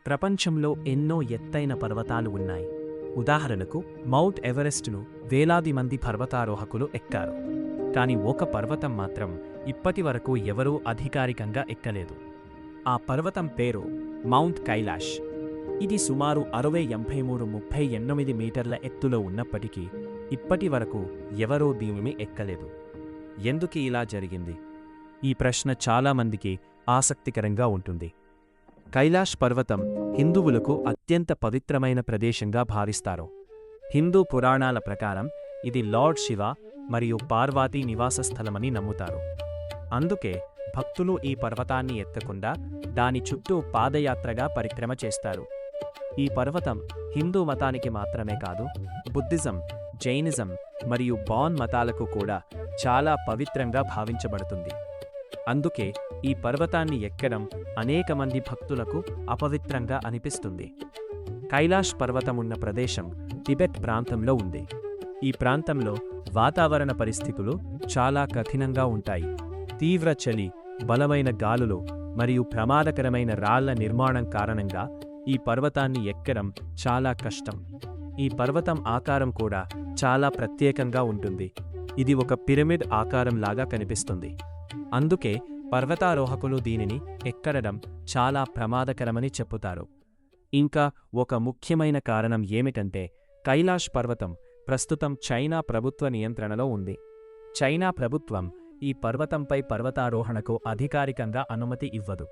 ప్రపంచంలో ఎన్నో ఎత్తైన పర్వతాలు ఉన్నాయి. ఉదాహరణకు మౌంట్ ఎవరెస్టును వేలాది మంది పర్వతారోహకులు ఎక్కారు. కాని ఒక పర్వతం మాత్రం ఇప్పటివరకు ఎవరూ అధికారికంగా ఎక్కలేదు. ఆ పర్వతం పేరు మౌంట్ కైలాష్. ఇది సుమారు 60-83-38 మీటర్ల ఎత్తులో ఉన్నప్పటికీ ఇప్పటివరకు ఎవరూ దీనిని ఎక్కలేదు. ఎందుకు ఇలా జరిగింది? ఈ ప్రశ్న చాలామందికి ఆసక్తికరంగా ఉంటుంది. కైలాష్ పర్వతం హిందువులకు అత్యంత పవిత్రమైన ప్రదేశంగా భావిస్తారు. హిందూ పురాణాల ప్రకారం ఇది లార్డ్ శివ మరియు పార్వతీ నివాస స్థలమని నమ్ముతారు. అందుకే భక్తులు ఈ పర్వతాన్ని ఎత్తకుండా దాని చుట్టూ పాదయాత్రగా పరిక్రమ చేస్తారు. ఈ పర్వతం హిందూ మతానికి మాత్రమే కాదు, బుద్ధిజం, జైనిజం మరియు బౌద్ధ మతాలకు కూడా చాలా పవిత్రంగా భావించబడుతుంది. అందుకే ఈ పర్వతాన్ని ఎక్కడం అనేక మంది భక్తులకు అపవిత్రంగా అనిపిస్తుంది. కైలాష్ పర్వతమున్న ప్రదేశం టిబెట్ ప్రాంతంలో ఉంది. ఈ ప్రాంతంలో వాతావరణ పరిస్థితులు చాలా కఠినంగా ఉంటాయి. తీవ్ర చలి, బలమైన గాలులు మరియు ప్రమాదకరమైన రాళ్ల నిర్మాణం కారణంగా ఈ పర్వతాన్ని ఎక్కడం చాలా కష్టం. ఈ పర్వతం ఆకారం కూడా చాలా ప్రత్యేకంగా ఉంటుంది. ఇది ఒక పిరమిడ్ ఆకారంలాగా కనిపిస్తుంది. అందుకే పర్వతారోహకులు దీనిని ఎక్కడం చాలా ప్రమాదకరమని చెప్పుతారు. ఇంకా ఒక ముఖ్యమైన కారణం ఏమిటంటే కైలాష్ పర్వతం ప్రస్తుతం చైనా ప్రభుత్వ నియంత్రణలో ఉంది. చైనా ప్రభుత్వం ఈ పర్వతంపై పర్వతారోహణకు అధికారికంగా అనుమతి ఇవ్వదు.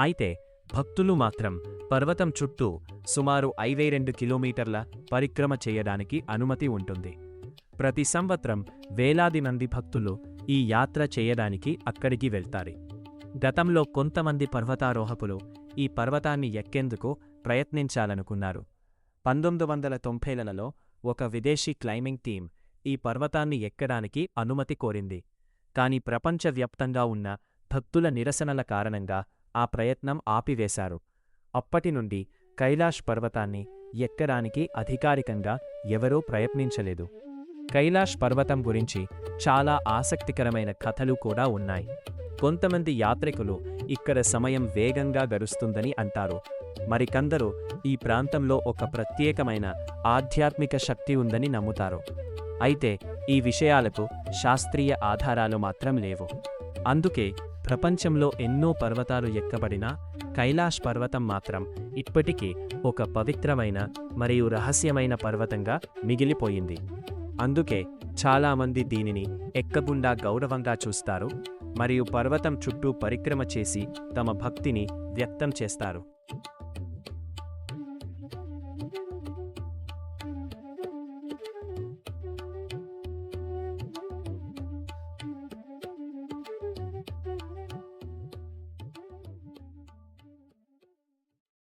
అయితే భక్తులు మాత్రం పర్వతం చుట్టూ సుమారు 52 కిలోమీటర్ల పరిక్రమ చేయడానికి అనుమతి ఉంటుంది. ప్రతి సంవత్సరం వేలాది మంది భక్తులు ఈ యాత్ర చేయడానికి అక్కడికి వెళ్తారు. గతంలో కొంతమంది పర్వతారోహకులు ఈ పర్వతాన్ని ఎక్కేందుకు ప్రయత్నించాలనుకున్నారు. 1990లలో ఒక విదేశీ క్లైంబింగ్ టీం ఈ పర్వతాన్ని ఎక్కడానికి అనుమతి కోరింది. కాని ప్రపంచవ్యాప్తంగా ఉన్న భక్తుల నిరసనల కారణంగా ఆ ప్రయత్నం ఆపివేశారు. అప్పటి నుండి కైలాష్ పర్వతాన్ని ఎక్కడానికి అధికారికంగా ఎవరూ ప్రయత్నించలేదు. కైలాష్ పర్వతం గురించి చాలా ఆసక్తికరమైన కథలు కూడా ఉన్నాయి. కొంతమంది యాత్రికులు ఇక్కడ సమయం వేగంగా గడుస్తుందని అంటారు. మరికొందరు ఈ ప్రాంతంలో ఒక ప్రత్యేకమైన ఆధ్యాత్మిక శక్తి ఉందని నమ్ముతారు. అయితే ఈ విషయాలకు శాస్త్రీయ ఆధారాలు మాత్రం లేవు. అందుకే ప్రపంచంలో ఎన్నో పర్వతాలు ఎక్కబడినా కైలాష్ పర్వతం మాత్రం ఇప్పటికీ ఒక పవిత్రమైన మరియు రహస్యమైన పర్వతంగా మిగిలిపోయింది. అందుకే చాలామంది దీనిని ఎక్కకుండా గౌరవంగా చూస్తారు మరియు పర్వతం చుట్టూ పరిక్రమ చేసి తమ భక్తిని వ్యక్తం చేస్తారు.